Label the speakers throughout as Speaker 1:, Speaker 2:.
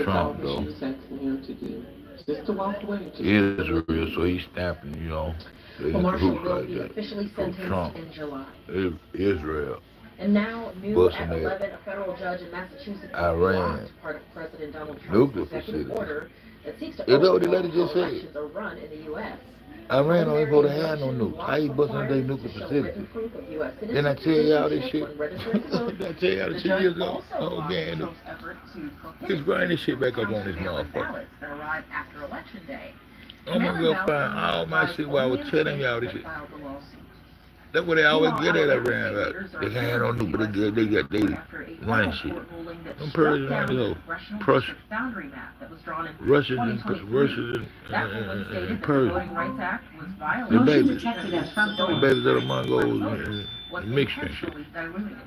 Speaker 1: Trump, though. Israel, so he's stamping, they
Speaker 2: Well,
Speaker 1: got the
Speaker 2: Marshall
Speaker 1: hoops
Speaker 2: will
Speaker 1: like
Speaker 2: be
Speaker 1: that.
Speaker 2: officially
Speaker 1: So
Speaker 2: sentenced
Speaker 1: Trump,
Speaker 2: in July.
Speaker 1: Israel,
Speaker 2: And now, new
Speaker 1: busting
Speaker 2: at
Speaker 1: that
Speaker 2: 11, a federal judge in Massachusetts has
Speaker 1: Iran
Speaker 2: blocked part of President Donald Trump's
Speaker 1: nuclear
Speaker 2: executive
Speaker 1: facility.
Speaker 2: order that seeks to
Speaker 1: You know what the
Speaker 2: overhaul
Speaker 1: lady
Speaker 2: how
Speaker 1: just said?
Speaker 2: elections are run in the U.S.
Speaker 1: Iran don't even
Speaker 2: Preliminary
Speaker 1: supposed to have no
Speaker 2: injunction
Speaker 1: nukes. How
Speaker 2: law
Speaker 1: you busting up their
Speaker 2: requires to
Speaker 1: nuclear
Speaker 2: show
Speaker 1: facility?
Speaker 2: written proof of U.S.
Speaker 1: Didn't I tell y'all this
Speaker 2: citizenship
Speaker 1: shit?
Speaker 2: when registering to vote.
Speaker 1: Didn't I tell y'all
Speaker 2: The
Speaker 1: this 2
Speaker 2: judge
Speaker 1: years ago?
Speaker 2: also
Speaker 1: Oh,
Speaker 2: blocked
Speaker 1: man.
Speaker 2: Trump's effort to
Speaker 1: Let's
Speaker 2: prohibit
Speaker 1: grind this
Speaker 2: use
Speaker 1: shit
Speaker 2: of
Speaker 1: back up on
Speaker 2: Trump's
Speaker 1: this
Speaker 2: mail-in
Speaker 1: motherfucker.
Speaker 2: ballots that arrive after Election Day.
Speaker 1: I'm gonna
Speaker 2: Mail-in
Speaker 1: go
Speaker 2: ballots
Speaker 1: find
Speaker 2: only
Speaker 1: all my
Speaker 2: applies
Speaker 1: shit while I
Speaker 2: only
Speaker 1: was
Speaker 2: in
Speaker 1: telling
Speaker 2: states
Speaker 1: y'all this
Speaker 2: that
Speaker 1: shit.
Speaker 2: filed the lawsuit.
Speaker 1: That's what they always
Speaker 2: Meanwhile,
Speaker 1: get at
Speaker 2: Alabama
Speaker 1: around.
Speaker 2: state
Speaker 1: Like,
Speaker 2: leaders are
Speaker 1: they can't have no
Speaker 2: appealing
Speaker 1: nuke,
Speaker 2: the
Speaker 1: but
Speaker 2: U.S.
Speaker 1: they got
Speaker 2: Supreme
Speaker 1: they
Speaker 2: Court after a
Speaker 1: line
Speaker 2: federal
Speaker 1: shit.
Speaker 2: court ruling that
Speaker 1: Them
Speaker 2: struck
Speaker 1: Persians around
Speaker 2: down
Speaker 1: this
Speaker 2: the
Speaker 1: whole
Speaker 2: congressional
Speaker 1: Prussia,
Speaker 2: district boundary map that was drawn in
Speaker 1: Russians and
Speaker 2: 2023. That ruling stated that the
Speaker 1: Persians.
Speaker 2: Voting Rights Act was
Speaker 1: The
Speaker 2: violated
Speaker 1: babies.
Speaker 2: because the use of
Speaker 1: The
Speaker 2: voting
Speaker 1: babies of the
Speaker 2: rights by
Speaker 1: Mongols
Speaker 2: voters was
Speaker 1: and mixed and shit.
Speaker 2: intentionally diluted.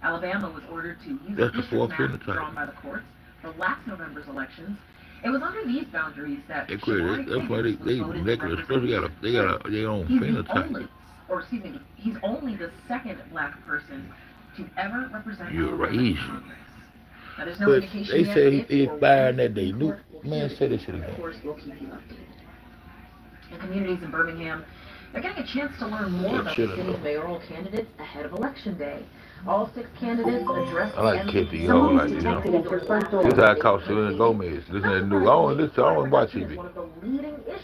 Speaker 2: Alabama was ordered to use
Speaker 1: That's the
Speaker 2: district
Speaker 1: fourth
Speaker 2: maps
Speaker 1: phenotype.
Speaker 2: drawn by the courts for last November's elections. It was under these boundaries that
Speaker 1: They quit
Speaker 2: Shemari
Speaker 1: it. That's why
Speaker 2: Higgins was
Speaker 1: they
Speaker 2: voted to
Speaker 1: necklace.
Speaker 2: represent
Speaker 1: First, they got their own
Speaker 2: He's the
Speaker 1: phenotype.
Speaker 2: only, or excuse me, he's only the second black person to ever represent
Speaker 1: You're
Speaker 2: Alabama
Speaker 1: right.
Speaker 2: in Congress. Now, there's no
Speaker 1: But
Speaker 2: indication
Speaker 1: they
Speaker 2: yet
Speaker 1: said
Speaker 2: if
Speaker 1: he
Speaker 2: or
Speaker 1: fired
Speaker 2: when
Speaker 1: that
Speaker 2: the
Speaker 1: day.
Speaker 2: Supreme
Speaker 1: Nuke.
Speaker 2: Court will
Speaker 1: Man,
Speaker 2: hear
Speaker 1: say
Speaker 2: it.
Speaker 1: this shit
Speaker 2: Of
Speaker 1: again.
Speaker 2: course, we'll keep you updated. And communities in Birmingham, they're getting a chance to learn more about the city's mayoral candidates ahead of Election Day. All 6 candidates addressed
Speaker 1: I like
Speaker 2: the
Speaker 1: Kid the
Speaker 2: MVP
Speaker 1: Yo
Speaker 2: polls
Speaker 1: like this,
Speaker 2: detected at their front door.
Speaker 1: This is how I caught Selena Gomez. Listen to the news. I don't watch TV.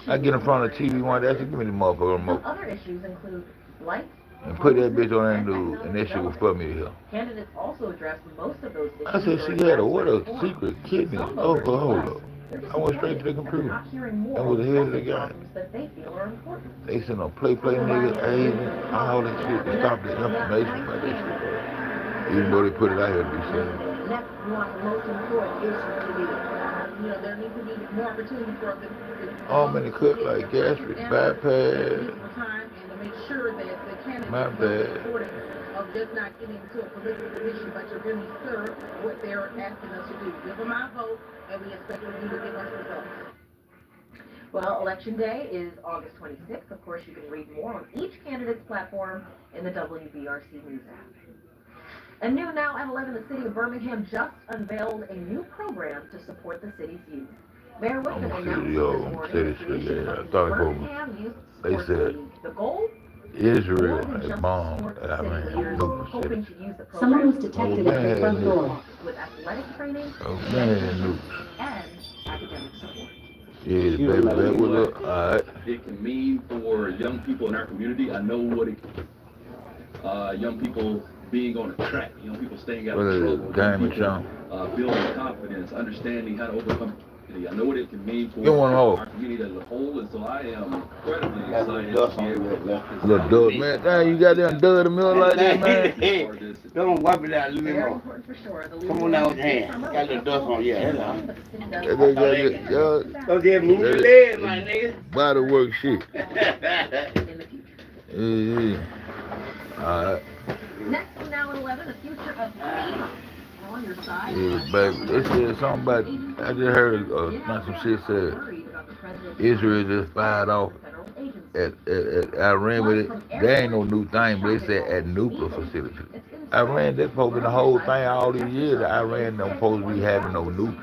Speaker 1: I get in front of the TV one day, I said, give me the motherfucker remote.
Speaker 2: Other issues include life
Speaker 1: And put that bitch on that news, and that shit will fuck me to hell.
Speaker 2: Candidates also addressed most of those issues.
Speaker 1: I said, she had a what a secret kidney. Oh, hold up. I went straight to the computer. That was the head of the guy. They sent a play nigga, Asian, all that shit to stop the information about that shit. Even though they put it out here to be said.
Speaker 2: Next, we want the most important issues to be. There needs to be more opportunity for the
Speaker 1: All many cook like gastric bypass.
Speaker 2: make sure that the candidates
Speaker 1: My bad.
Speaker 2: of just not getting into a political position, but to really serve what they're asking us to do. Give them our vote, and we expect you to give us results. Well, Election Day is August 26th. Of course, you can read more on each candidate's platform in the WBRC News app. And new now at 11, the city of Birmingham just unveiled a new program to support the city's youth. Mayor Whitman announced this morning the creation of the Birmingham Youth Sports League. The goal?
Speaker 1: Israel had bombed Iran nuclear
Speaker 2: hoping
Speaker 1: city.
Speaker 2: to use the
Speaker 3: Someone
Speaker 2: program
Speaker 3: was detected at their front door.
Speaker 2: with athletic training
Speaker 1: nukes.
Speaker 2: and academic support.
Speaker 1: Yeah, baby, that was up. Alright.
Speaker 4: It can mean for young people in our community. I know what it young people being on a track, young people staying out of trouble, young people, building confidence, understanding how to overcome adversity. I know what it can mean for our community as a whole, and so I am incredibly excited to be able to walk this
Speaker 1: Little dud, man. Damn, you got them dud in the middle like that, man.
Speaker 5: Don't wipe it out a little more. Come on now with your hand. Got a little dust on you. Don't just move your leg, my nigga.
Speaker 1: Body work shit. Yeah. Alright.
Speaker 2: Next, now at 11, the future of on your side.
Speaker 1: Yeah, baby. They said something about, I just heard not some shit said Israel just fired off at Iran, but there ain't no new thing, but they said at nuclear facility. Iran, that's supposed to be the whole thing all these years. That Iran don't supposed to be having no nukes.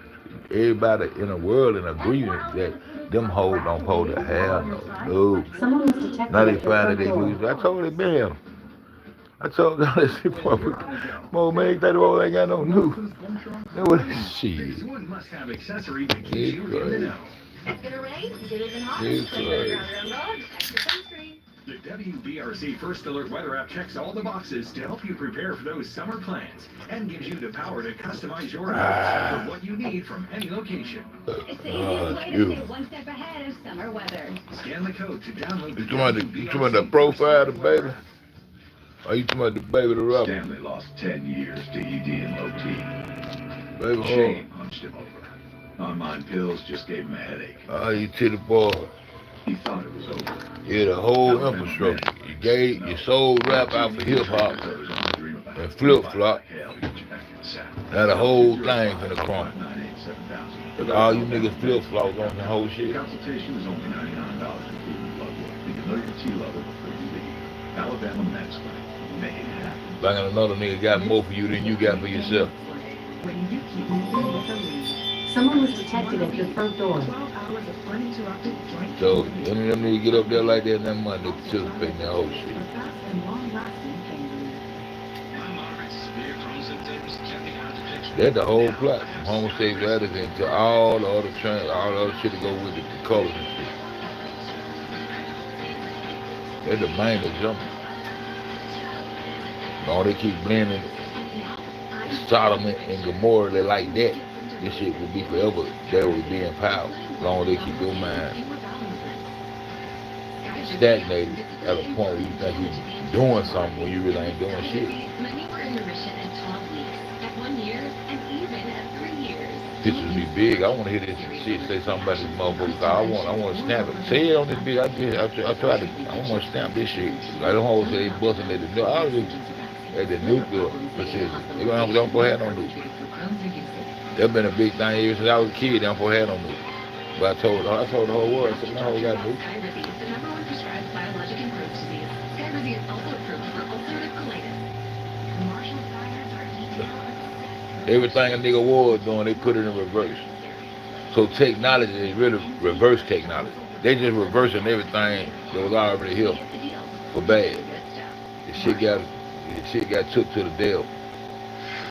Speaker 1: Everybody in the world in agreement that them hoes don't supposed to have no nukes. Now they find that they lose. I told them, man. I told them that shit, more man, that all ain't got no nukes. That was shit.
Speaker 6: One must-have accessory to keep you in the know.
Speaker 2: It's gonna rain. It isn't hot.
Speaker 6: The WBRC First Alert Weather app checks all the boxes to help you prepare for those summer plans and gives you the power to customize your outfits for what you need from any location.
Speaker 7: It's the easiest way to stay one step ahead of summer weather.
Speaker 6: Scan the code to download the
Speaker 1: You talking about the profile, the baby? Or you talking about the baby, the rubber?
Speaker 6: Stanley lost 10 years to ED and low T.
Speaker 1: Baby,
Speaker 6: Shane hunched him over. Online pills just gave him a headache.
Speaker 1: Oh, you titty boy.
Speaker 6: He thought it was over.
Speaker 1: Yeah, the whole infrastructure. You sold rap out for hip hop and flip flop. Now the whole thing finna crumble. Cause all you niggas flip flop on the whole shit.
Speaker 6: Consultation is only $99 including blood work. You can know your T level before you leave. Alabama Men's Clinic. Make it happen.
Speaker 1: Like another nigga got more for you than you got for yourself.
Speaker 2: When you keep moving with the lead.
Speaker 3: Someone was detected at your front door.
Speaker 1: So them need to get up there like that and that money to participate in that whole shit. That's the whole plot, from homosexuality to all the other all the other shit that go with it, the colors and shit. That's the main example. No, they keep blending Sodom and Gomorrah, they like that. This shit will be forever. They will be in power. As long as they keep your mind stagnated at a point where you think you're doing something when you really ain't doing shit.
Speaker 7: Many were in remission at 12 weeks, at 1 year, and even at 3 years.
Speaker 1: Pictures be big. I want to hear this shit. Say something about this motherfucker. I want to snap it. Say it on this bitch. I try to. I want to stamp this shit. I don't hold say they busting at the. I was at the nuclear facility. They don't have no nuke. That's been a big thing ever since I was a kid. They don't have no nuke. But I told the whole world. I said, my whole got nuke.
Speaker 7: Skyrizi is the number 1 prescribed biologic in Crohn's disease. Skyrizi is also approved for ulcerative colitis. Commercial fires are detailed.
Speaker 1: Everything a nigga was doing, they put it in reverse. So technology is really reverse technology. They just reversing everything that was already here for bad. The shit got took to the devil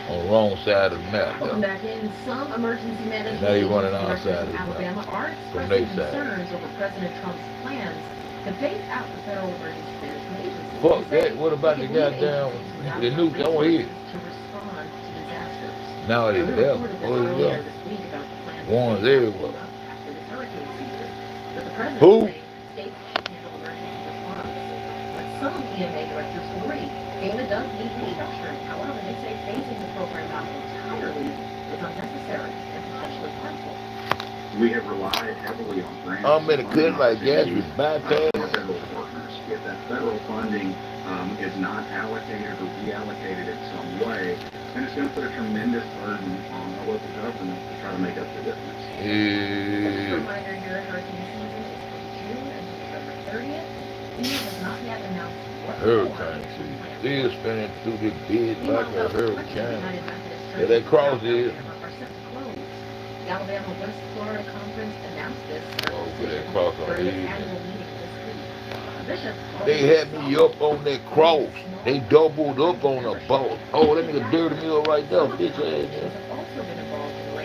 Speaker 1: on the wrong side of the map.
Speaker 2: Welcome back in. Some emergency management
Speaker 1: Now you running
Speaker 2: agencies
Speaker 1: outside
Speaker 2: in Alabama are
Speaker 1: from
Speaker 2: expressing
Speaker 1: their side.
Speaker 2: concerns over President Trump's plans to phase out the federal emergency management agency.
Speaker 1: Fuck
Speaker 2: They say
Speaker 1: that. What about the
Speaker 2: they believe
Speaker 1: goddamn
Speaker 2: agencies do not
Speaker 1: the
Speaker 2: have
Speaker 1: nuke? I want to hear it.
Speaker 2: resources to respond to disasters.
Speaker 1: Now it is
Speaker 2: We
Speaker 1: there.
Speaker 2: reported this
Speaker 1: What is
Speaker 2: earlier
Speaker 1: there?
Speaker 2: this week about the plans
Speaker 1: Warns
Speaker 2: to phase out
Speaker 1: everywhere.
Speaker 2: after this hurricane season. But the president
Speaker 1: Who?
Speaker 2: saying states should handle emergency response. But some EMA directors agree. FEMA does need restructuring. However, they say phasing the program out entirely is unnecessary and potentially harmful.
Speaker 6: We have relied heavily on grants.
Speaker 1: I'm in the cut like gas with bypass.
Speaker 6: For federal partners. If that federal funding is not allocated or reallocated in some way, then it's going to put a tremendous burden on the local government to try to make up the difference.
Speaker 2: Just a
Speaker 1: Yeah.
Speaker 2: reminder here, hurricane season is from June until November 30th. FEMA has not yet announced what
Speaker 1: Hurricane season. Still spinning through this bitch like a hurricane. Yeah, that cross is.
Speaker 2: The Alabama West Florida Conference announced this.
Speaker 1: Oh, put that cross on
Speaker 2: 30th
Speaker 1: here.
Speaker 2: annual meeting this week. Bishop
Speaker 1: They had me up on that cross. They doubled up on the boat. Oh, that nigga dirty me up right there. Bitch ass nigga.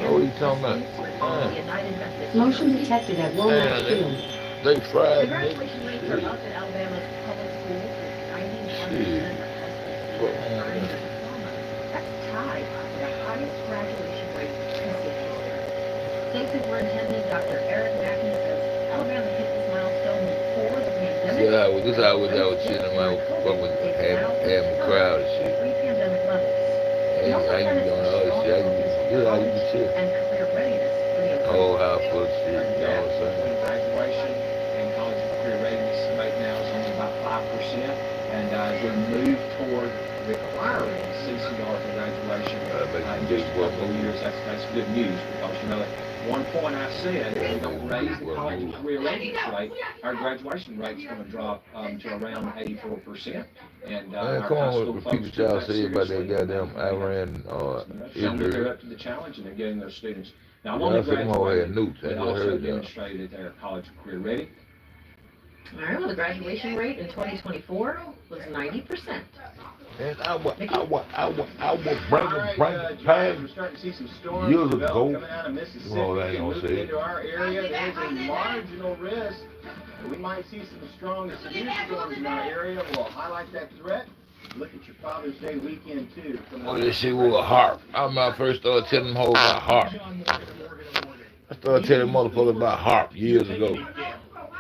Speaker 1: Oh, what you talking about?
Speaker 3: Motion detected at Walnut Field.
Speaker 1: They
Speaker 2: The
Speaker 1: fried me.
Speaker 2: graduation rates are up at Alabama's public schools with 91% of high school students earning a diploma. That's tied for the highest graduation rate in state history. State Superintendent Dr. Eric Mackey says Alabama hit this milestone before the pandemic.
Speaker 1: See how this how I was sitting around fucking having a crowd and shit.
Speaker 2: Pre-pandemic levels.
Speaker 1: Hey, how you doing all this shit? This how you be shit.
Speaker 2: And career readiness for the
Speaker 1: Whole house full of shit. You know what I'm saying?
Speaker 8: Graduation and college career readiness right now is only about 5%. And as we move toward requiring CCR for graduation in just a couple of years, that's good news because, you know, at one point I said if we don't raise the college and career readiness rate, our graduation rate's going to drop to around 84%. And
Speaker 1: Man,
Speaker 8: our
Speaker 1: come
Speaker 8: high
Speaker 1: on
Speaker 8: school
Speaker 1: with
Speaker 8: folks
Speaker 1: people
Speaker 8: take
Speaker 1: y'all
Speaker 8: that
Speaker 1: say about that
Speaker 8: seriously.
Speaker 1: goddamn Iran
Speaker 8: Showing that they're
Speaker 1: Israel.
Speaker 8: up to the challenge and they're getting their students not
Speaker 1: Y'all
Speaker 8: only
Speaker 1: say them all had
Speaker 8: graduated,
Speaker 1: nukes. I
Speaker 8: but
Speaker 1: just
Speaker 8: also
Speaker 1: heard that.
Speaker 8: demonstrated that they're college and career ready.
Speaker 2: All right, well, the graduation rate in 2024 was 90%.
Speaker 1: And I would bring
Speaker 8: All right, James,
Speaker 1: past
Speaker 8: we're starting to see some storms
Speaker 1: years
Speaker 8: develop
Speaker 1: ago.
Speaker 8: coming out of Mississippi
Speaker 1: Well, I ain't
Speaker 8: and
Speaker 1: gonna
Speaker 8: moving
Speaker 1: say it.
Speaker 8: into our area. There's a marginal risk that we might see some strong and severe storms in our area. We'll highlight that threat. Look at your Father's Day weekend too.
Speaker 1: Oh, this shit was a harp. I remember I first started telling them hoes about harp. I started telling motherfuckers about harp years ago.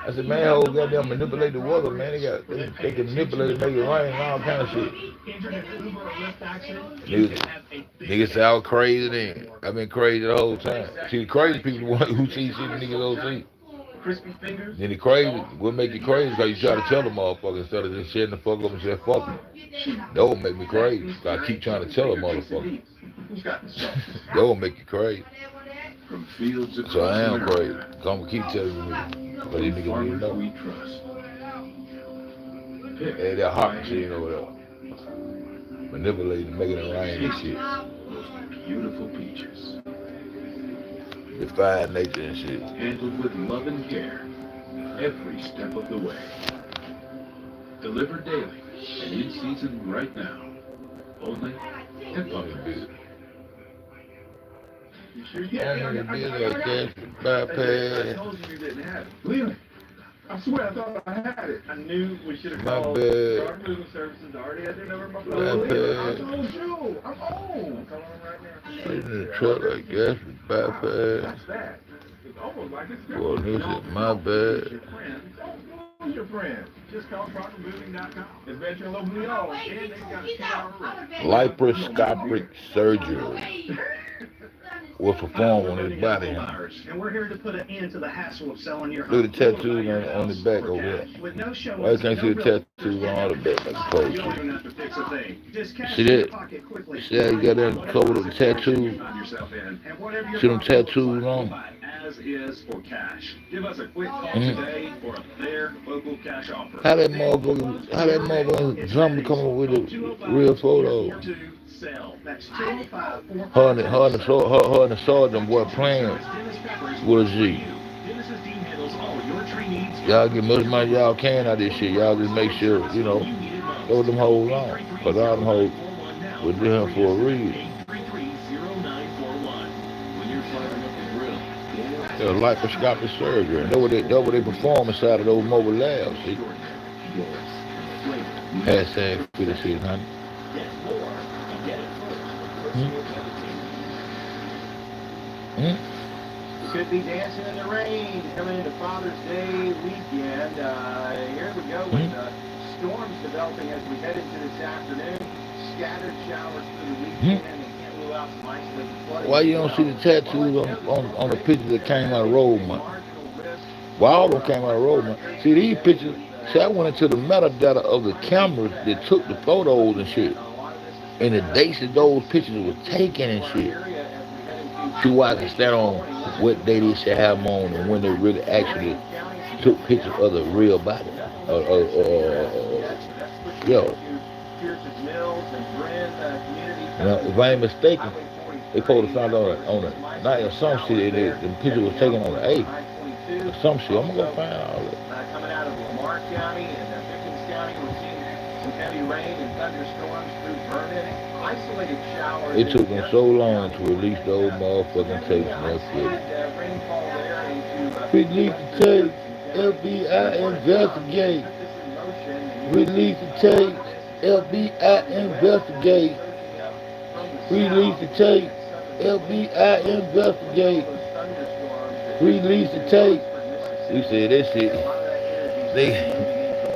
Speaker 1: I said, man, hoes goddamn manipulate the weather, man. They can manipulate it, make it rain, and all kind of shit. Niggas say I was crazy then. I've been crazy the whole time. See, the crazy people the one who see shit the niggas don't see.
Speaker 8: Crispy fingers.
Speaker 1: Then the crazy, what make you crazy? Because you try to tell them motherfuckers instead of just shutting the fuck up and say, fuck them. That would make me crazy. So I keep trying to tell them motherfuckers. That would make you crazy.
Speaker 6: From fields across
Speaker 1: So I am
Speaker 6: America,
Speaker 1: crazy. So I'm gonna keep telling you niggas. Because these niggas need to
Speaker 6: farmers
Speaker 1: know.
Speaker 6: we trust.
Speaker 1: Hey, that harp machine over there. Manipulating, making it rain and shit.
Speaker 6: Those beautiful peaches.
Speaker 1: defy nature and shit.
Speaker 4: Handled with love and care every step of the way. Delivered daily and in season right now. Only at Publix. You sure?
Speaker 1: Yeah, I did that gas bypass.
Speaker 4: I told you didn't have it. Really? I swear I thought I had it. I knew we should have
Speaker 1: My
Speaker 4: called
Speaker 1: bad.
Speaker 4: Guard Moving Services. I already had their number in my phone.
Speaker 1: My
Speaker 4: I
Speaker 1: bad.
Speaker 4: told you. I'm home. I'm calling them right now.
Speaker 1: I in the truck like gas bypass.
Speaker 4: That's that. It's almost like it's
Speaker 1: Boy, this is my bad.
Speaker 4: Your friend. Who's your friend? Just call ProctorMoving.com. It's veteran locally owned, and they've got a 2-hour rate.
Speaker 1: Laparoscopic surgery was performed on his body.
Speaker 6: And we're here to put an end to the hassle of selling your home.
Speaker 1: Look at the tattoos on the back over there.
Speaker 6: With no showings,
Speaker 1: Why can't see the
Speaker 6: no
Speaker 1: tattoos on all the back like supposed
Speaker 6: You don't
Speaker 1: to?
Speaker 6: even have to fix a thing. Just cash
Speaker 1: See
Speaker 6: in your
Speaker 1: that?
Speaker 6: pocket quickly.
Speaker 1: See how you got that covered with the tattoo?
Speaker 6: Find yourself in. And whatever your
Speaker 1: See them
Speaker 6: pocket looks
Speaker 1: tattoos
Speaker 6: like,
Speaker 1: on?
Speaker 6: buy as is for cash. Give us a quick call
Speaker 1: Mhm.
Speaker 6: today for a fair local cash offer.
Speaker 1: How that motherfucker Zumba come up with a real photo?
Speaker 6: Sell. That's 205
Speaker 1: Her and the sergeant boy playing with a G.
Speaker 6: Genesis Dean handles all your tree needs.
Speaker 1: Y'all get much money y'all can out of this shit. Y'all just make sure, you know, throw them hoes on. Cause all them hoes was there for a reason.
Speaker 6: 833-0941.
Speaker 4: When you're firing up the grill,
Speaker 1: They're laparoscopic surgery. That's what they perform inside of those mobile labs, see? Hashtag for the shit, honey. Hmm?
Speaker 8: Could be dancing in the rain coming into Father's Day weekend. Here we go with storms developing as we head into this afternoon. Scattered showers through the weekend and can't rule out some isolated flooding.
Speaker 1: Why you don't see the tattoos on the pictures that came out of Road Month? Why all of them came out of Road Month? See, these pictures, see, I went into the metadata of the cameras that took the photos and shit. And the dates that those pictures were taken and shit. See why I can stand on what day they should have them on and when they really actually took pictures of the real body. Yo. Now, if I ain't mistaken, they supposed to find out on the night or some shit, and the picture was taken on the 8th or some shit. I'm gonna go find all that.
Speaker 8: Coming out of Lamar County and Pickens County, we're seeing some heavy rain and thunderstorms through Vernon. Isolated showers.
Speaker 1: It took them so long to release those motherfucking tapes and that shit.
Speaker 8: Rainfall there into
Speaker 1: Release the tapes. FBI investigate. Release the tapes. FBI investigate. Release the tapes. FBI investigate. Release the tape. You said that shit.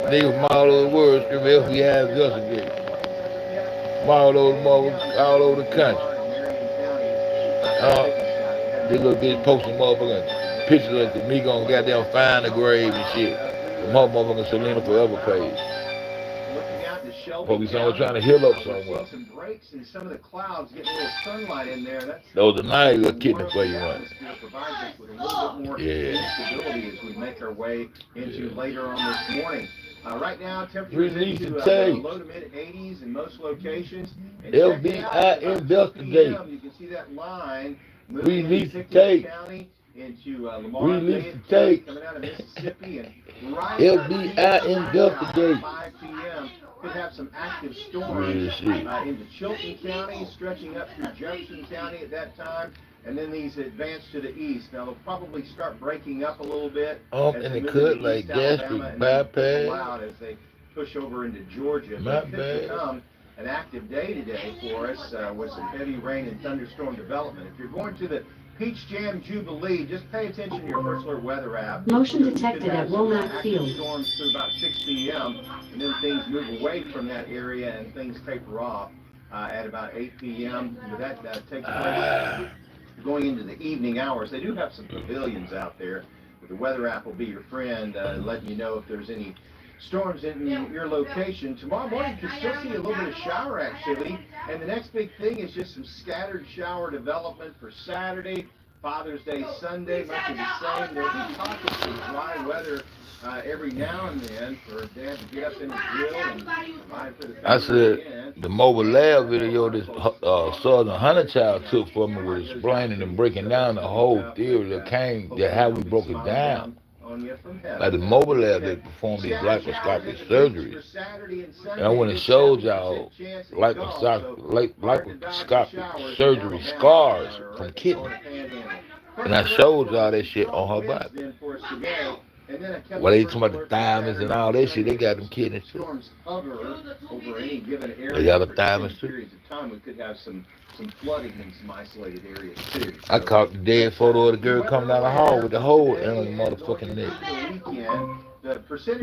Speaker 1: They was all over the world screaming FBI investigate. All over the country. This little bitch posting motherfucking pictures of me gonna goddamn find the grave and shit. The motherfucking Selena Forever page. Probably someone trying to heal up somewhere.
Speaker 8: Some breaks in some of the clouds, getting a little sunlight in there. That's
Speaker 1: Those are nice little kidney for you, man.
Speaker 8: provides us with a little bit more instability as we make our way into later on this morning. Right now, temperatures
Speaker 1: Release
Speaker 8: into
Speaker 1: the tape.
Speaker 8: low to mid 80s in most locations. And
Speaker 1: FBI investigate.
Speaker 8: You can see that line moving
Speaker 1: Release
Speaker 8: into
Speaker 1: the tape.
Speaker 8: County into Lamar,
Speaker 1: Release
Speaker 8: Fayette
Speaker 1: the tape.
Speaker 8: coming out of Mississippi, and right
Speaker 1: FBI investigate.
Speaker 8: 5 p.m. could have some active storms into Chilton County, stretching up through Jefferson County at that time. And then these advance to the east. Now they'll probably start breaking up a little bit.
Speaker 1: Up
Speaker 8: as
Speaker 1: in
Speaker 8: they
Speaker 1: the
Speaker 8: move
Speaker 1: cut
Speaker 8: to
Speaker 1: like
Speaker 8: East Alabama
Speaker 1: gastric
Speaker 8: and then
Speaker 1: bypass.
Speaker 8: loud as they push over into Georgia.
Speaker 1: My
Speaker 8: But it could
Speaker 1: bad.
Speaker 8: become an active day today for us with some heavy rain and thunderstorm development. If you're going to the Peach Jam Jubilee, just pay attention to your First Alert weather app.
Speaker 3: Motion
Speaker 8: You could
Speaker 3: detected
Speaker 8: have
Speaker 3: at
Speaker 8: some
Speaker 3: Womack
Speaker 8: active
Speaker 3: Field.
Speaker 8: storms through about 6 p.m. and then things move away from that area and things taper off at about 8 p.m. That takes place going into the evening hours. They do have some pavilions out there, but the weather app will be your friend, letting you know if there's any storms in your location. Tomorrow morning you can still see a little bit of shower activity, and the next big thing is just some scattered shower development for Saturday. Father's Day Sunday, much of the same. There'll be pockets of dry weather every now and then for Dad to get up in the grill and provide for the family.
Speaker 1: I said
Speaker 8: again.
Speaker 1: the mobile lab video this Southern Hunter Child took for me was explaining and breaking down the whole theory that how we broke it down. Like the mobile lab that performed these laparoscopic surgeries. And I went and showed y'all laparoscopic surgery scars from kidney. And I showed y'all that shit on her body. Well, they talking about the thymus and all that shit. They got them kidneys too. They got the thymus too.
Speaker 8: We could have some flooding in some isolated areas too.
Speaker 1: I caught the dead photo of the girl coming down the hall with the hole in her motherfucking neck. They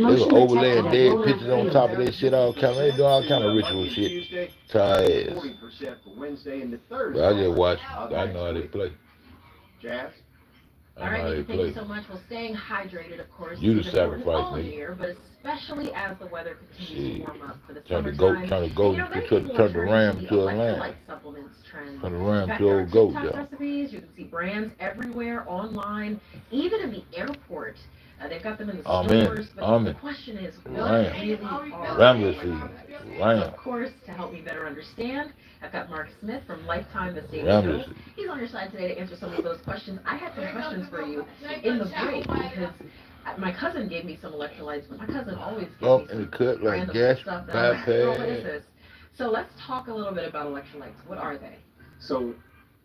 Speaker 1: were overlaying dead pictures on top of that shit. They doing all kind of ritual shit. Tired ass. But I just watch. I know how they play.
Speaker 8: Jazz.
Speaker 2: All right, thank you so much. Well, staying hydrated, of course,
Speaker 1: You the
Speaker 2: is important
Speaker 1: sacrifice,
Speaker 2: all
Speaker 1: nigga.
Speaker 2: year, but especially as the weather continues to warm up for the
Speaker 1: Turn the
Speaker 2: summertime.
Speaker 1: turn the ram to a lamb.
Speaker 2: Supplements trend.
Speaker 1: Turn the ram
Speaker 2: In fact,
Speaker 1: to
Speaker 2: there are
Speaker 1: old goat,
Speaker 2: TikTok
Speaker 1: yeah.
Speaker 2: recipes. You can see brands everywhere, online, even in the airport. They've got them in the stores. But the question is, what really are
Speaker 1: Rambless
Speaker 2: they?
Speaker 1: food.
Speaker 2: So,
Speaker 1: Ram.
Speaker 2: of course, to help me better understand, I've got Mark Smith from Lifetime The Daily
Speaker 1: Rambless
Speaker 2: Dose.
Speaker 1: food.
Speaker 2: He's on your side today to answer some of those questions. I had some questions for you in the break because my cousin gave me some electrolytes, but my cousin always gives me
Speaker 1: And
Speaker 2: some
Speaker 1: it cut like
Speaker 2: random
Speaker 1: gas,
Speaker 2: stuff that I'm like, "Oh, what is
Speaker 1: bypass.
Speaker 2: this?" So let's talk a little bit about electrolytes. What are they?
Speaker 4: So,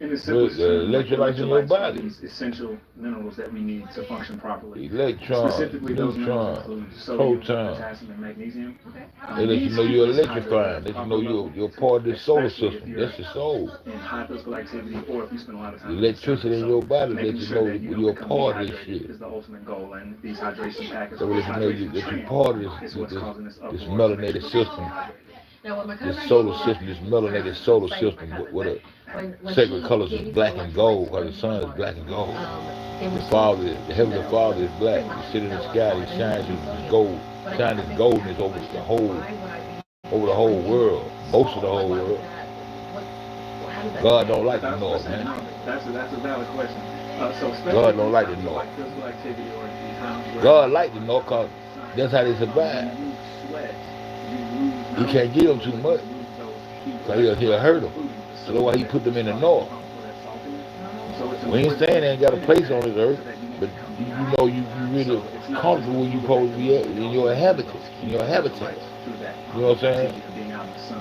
Speaker 4: in the simplest
Speaker 1: The electrolytes in your body.
Speaker 4: These essential minerals that we need to function properly.
Speaker 1: Electron,
Speaker 4: Specifically, those minerals
Speaker 1: neutron,
Speaker 4: include sodium,
Speaker 1: proton.
Speaker 4: potassium, and magnesium.
Speaker 1: They let you know you're electrifying. Let you know you're part of the solar system. That's the soul.
Speaker 4: In high physical activity, or if you spend a lot of time
Speaker 1: The electricity in your body let
Speaker 4: making
Speaker 1: you
Speaker 4: sure
Speaker 1: know
Speaker 4: that
Speaker 1: you're
Speaker 4: become
Speaker 1: part of this
Speaker 4: dehydrated
Speaker 1: shit.
Speaker 4: is the ultimate goal, and these hydration packets,
Speaker 1: So let you know that you're part of this melanated system.
Speaker 2: Now, what my
Speaker 1: This
Speaker 2: cousin
Speaker 1: solar
Speaker 2: gave me
Speaker 1: system, this melanated solar
Speaker 2: excited
Speaker 1: system
Speaker 2: my cousin,
Speaker 1: with a
Speaker 2: when
Speaker 1: sacred
Speaker 2: she
Speaker 1: colors
Speaker 2: gave me
Speaker 1: is black
Speaker 2: some
Speaker 1: and gold,
Speaker 2: electrolytes
Speaker 1: because the sun is
Speaker 2: for
Speaker 1: black and gold.
Speaker 2: they were
Speaker 1: The
Speaker 2: so
Speaker 1: Father, the Heavenly
Speaker 2: that
Speaker 1: Father is black.
Speaker 2: pretty
Speaker 1: He
Speaker 2: much
Speaker 1: sit in the
Speaker 2: felt
Speaker 1: sky,
Speaker 2: like
Speaker 1: he shines
Speaker 2: sodium.
Speaker 1: his gold,
Speaker 2: But I
Speaker 1: shines
Speaker 2: think
Speaker 1: his
Speaker 2: I
Speaker 1: goldness
Speaker 2: asked
Speaker 1: over
Speaker 2: question,
Speaker 1: the whole,
Speaker 2: why would I be
Speaker 1: over the whole world, most of the whole world.
Speaker 2: How does that
Speaker 1: God
Speaker 2: fit?
Speaker 1: don't like the North, man.
Speaker 4: That's a valid question.
Speaker 1: God don't like the North. God like the North because that's how they survive. He can't give them too much because he'll hurt them. So that's why he put them in the North. We ain't saying they ain't got a place on this earth, but you know you really comfortable where you supposed to be at in your habitat, in your habitat. You know what I'm saying?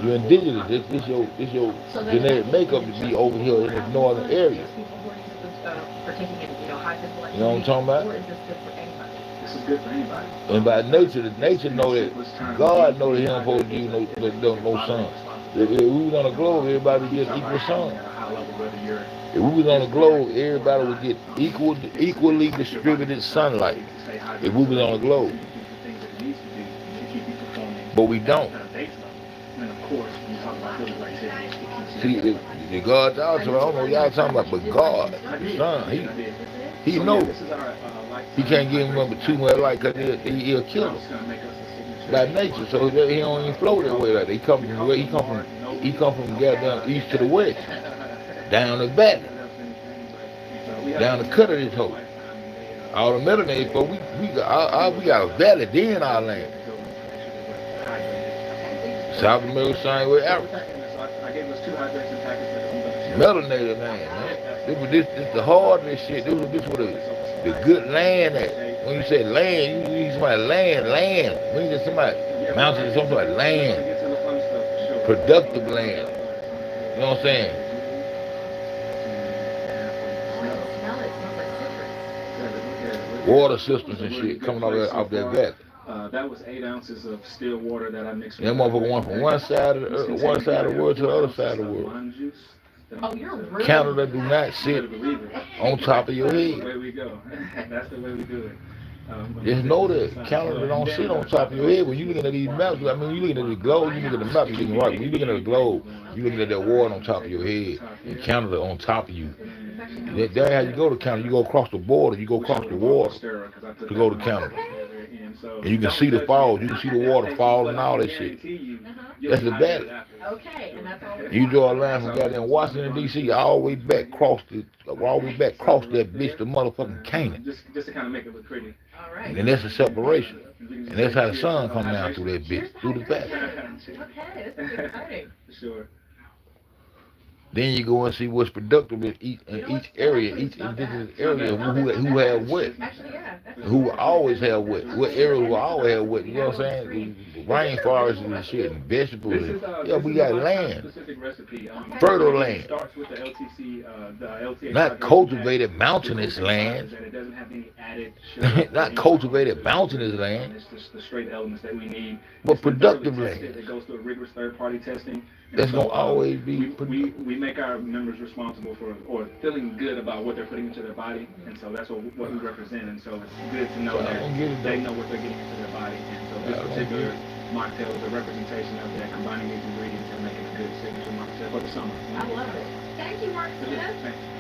Speaker 1: You're indigenous. This your genetic makeup to be over here in the northern area. You know what I'm talking about?
Speaker 2: Or is this good for anybody?
Speaker 4: This is good for anybody.
Speaker 1: And by nature, the nature know that God know that he don't supposed to give you no sun. If we was on the globe, everybody would get equal sun. If we was on the globe, everybody would get equally distributed sunlight. If we was on the globe. But we don't. See, the God y'all talking about, I don't know what y'all talking about, but God, the sun, he knows. He can't give him number too much light because he'll kill him by nature. So he don't even flow that way. Like he come from where he come from goddamn east to the west, down the valley, down the cut of this hole. All the melanated, but we got a valley there in our land. South America, same way Africa. Melanated land, man. This the hard of this shit. This was the good land at. When you say land, you need somebody land. When you say somebody mountain, something like land. Productive land. You know what I'm saying? Water systems and shit coming off that valley.
Speaker 4: That was 8 ounces of still water that I mixed with.
Speaker 1: That motherfucker went from one side of the world to the other side of the world.
Speaker 2: Oh, you're really
Speaker 1: Canada do not sit on top of your
Speaker 4: That's the
Speaker 1: head.
Speaker 4: way we go. That's the way we do it.
Speaker 1: Just know that Canada don't sit on top of your head. When you looking at these maps, I mean, you looking at the globe, you looking at the map, you looking right. When you looking at the globe, you looking at that water on top of your head, and Canada on top of you. That's how you go to Canada. You go across the border, you go across the water to go to Canada.
Speaker 4: And so
Speaker 1: And you can see the falls, you can see the waterfall and all that shit. That's the valley.
Speaker 2: Okay, and that's all.
Speaker 1: You draw a line from goddamn Washington D.C. all the way back across that bitch to motherfucking Canaan.
Speaker 4: Just to kind of make it look pretty.
Speaker 2: All right.
Speaker 1: And then that's a separation. And that's how the sun come down through that bitch, through the valley.
Speaker 2: Okay, this is exciting.
Speaker 4: Sure.
Speaker 1: Then you go and see what's productive in each area, each indigenous area, who have what.
Speaker 2: Actually, yeah.
Speaker 1: Who always have what area will always have what, you know what I'm saying? Rainforests and shit and vegetables. Yeah, we got land.
Speaker 4: Specific recipe.
Speaker 1: Fertile land.
Speaker 4: Starts with the LTC, the LTA.
Speaker 1: Not cultivated mountainous land.
Speaker 4: It doesn't have any added sugar.
Speaker 1: Not cultivated mountainous land.
Speaker 4: It's just the straight elements that we need.
Speaker 1: But productive land.
Speaker 4: It goes through a rigorous third-party testing.
Speaker 1: That's gonna always be
Speaker 4: we make our members responsible for or feeling good about what they're putting into their body, and so that's what we represent. And so it's good to know that they know what they're getting into their body. And so this particular mocktail is a representation of that, combining these ingredients and making a good signature mocktail for the summer.
Speaker 2: I love it. Thank you, Mark Smith.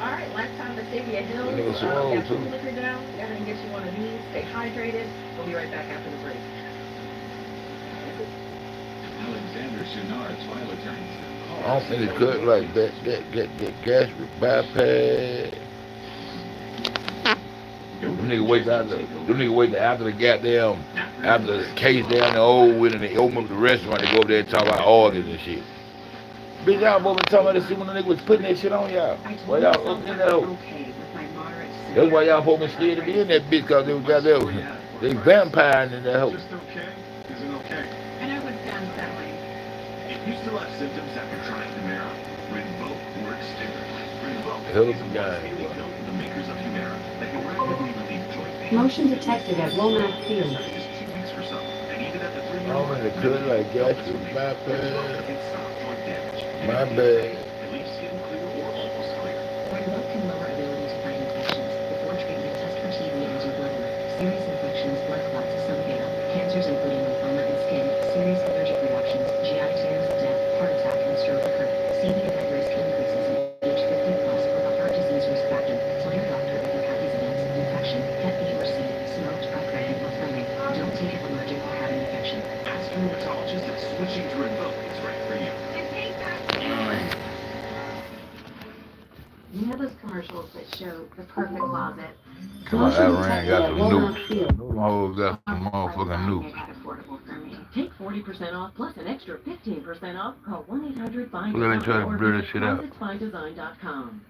Speaker 2: All right, last time to Sabia Hills.
Speaker 1: You know,
Speaker 2: Got
Speaker 1: so
Speaker 2: some liquor down. Go ahead and get you one of these. Stay hydrated. We'll be right back after the break.
Speaker 6: Alexander Chenard's Violet Tanks.
Speaker 1: I don't think it's good like that gastric bypass. Them niggas wait after the goddamn, after the case down the old with and they open up the restaurant, they go over there and talk about organs and shit. Bitch, y'all both been talking about this shit when the nigga was putting that shit on y'all. Why y'all opening that hole? That's why y'all folks been scared to be in that bitch, cause they was goddamn, they vampiring in that hole.
Speaker 6: Just okay? Is it okay?
Speaker 7: I know what sounds that way.
Speaker 6: If you still have symptoms after trying Humira, Rinvoq works differently. Rinvoq
Speaker 1: Hell of a
Speaker 6: is
Speaker 1: guy.
Speaker 6: the makers of Humira that can rapidly relieve joint pain.
Speaker 3: Motion detected at Womack Field.
Speaker 6: Just 2 weeks for some, and even at the 3-year
Speaker 1: I don't think it's good like gastric bypass.
Speaker 6: can stop joint damage.
Speaker 1: My bad.
Speaker 6: At least skin clear or almost clear.
Speaker 7: Rinvoq can lower ability to fight infections. Before treatment, test for TB and do blood work. Serious infections, blood clots, some fatal. Cancers including lymphoma and skin. Serious allergic reactions, GI tears, death, heart attack, and stroke occur. CV event risk increases in age 50 plus with a heart disease risk factor. Tell your doctor if you have these events: infection, Hep B or C, smoked, are pregnant, or swimming. Don't take it allergic or have an infection.
Speaker 6: Ask your rheumatologist if switching to Rinvoq is right for you.
Speaker 7: You know those commercials that show the perfect closet?
Speaker 1: Come on,
Speaker 3: Motion
Speaker 1: Iran
Speaker 3: detected
Speaker 1: got
Speaker 3: at
Speaker 1: some
Speaker 3: Womack
Speaker 1: nukes.
Speaker 3: Field.
Speaker 1: Them hoes got some motherfucking nukes.
Speaker 7: That affordable for me.
Speaker 2: Take 40% off plus an extra 15% off. Call 1-800-FIND-DESIGN
Speaker 1: Look at they try to
Speaker 2: or
Speaker 1: blur
Speaker 2: visit
Speaker 1: that shit out.
Speaker 2: ClosetFindDesign.com.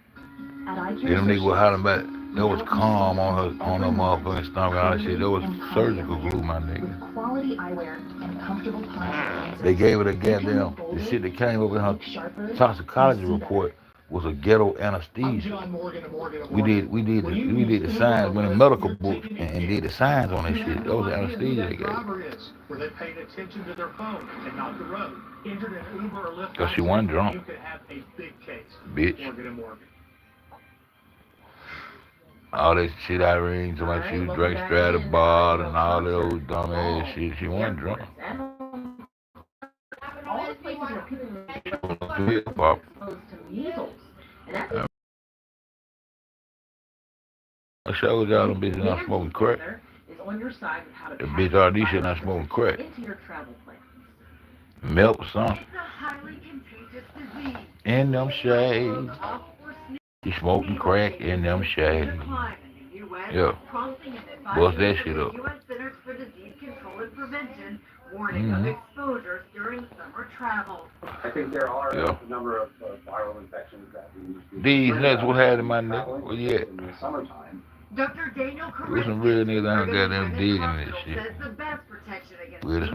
Speaker 2: At iCare
Speaker 1: Yeah, them niggas
Speaker 2: Associates,
Speaker 1: was hollering about, that was calm on her motherfucking stomach and all that shit. That was surgical glue, my nigga.
Speaker 2: with quality eyewear and comfortable posture.
Speaker 1: They gave her the goddamn, the shit that came up in her toxicology report was a ghetto anesthesia. We did the signs, went in medical books and did the signs on that shit. That was the anesthesia they gave.
Speaker 6: Were they paying attention to their phone and not the road? Entered an Uber or Lyft.
Speaker 1: Cause she wasn't drunk.
Speaker 6: You could have a big case.
Speaker 1: Bitch.
Speaker 6: Morgan & Morgan.
Speaker 1: All that shit Irene, talking about you drank straight at the bar and all that old dumb ass shit. She wasn't drunk.
Speaker 2: All the places where people
Speaker 1: Hip hop.
Speaker 2: exposed to measles. And that's
Speaker 1: I showed y'all them bitches not smoking crack.
Speaker 2: is on your side with how to
Speaker 1: The
Speaker 2: pack
Speaker 1: bitch RD shit not smoking crack.
Speaker 2: into your travel plans.
Speaker 1: Milk or something.
Speaker 7: It's a highly contagious disease.
Speaker 1: In them shades. You smoking crack in them shades. Yeah. Bust that shit up.
Speaker 7: U.S. Centers for Disease Control and Prevention warning of exposures during summer travel.
Speaker 9: I think there are
Speaker 1: Yeah.
Speaker 9: a number of viral infections that we
Speaker 1: These nuts what had in my nigga. Where you at?
Speaker 9: in the summertime.
Speaker 7: Dr. Daniel
Speaker 1: There's some real niggas out there goddamn digging this shit.
Speaker 7: says the best protection against
Speaker 1: With us.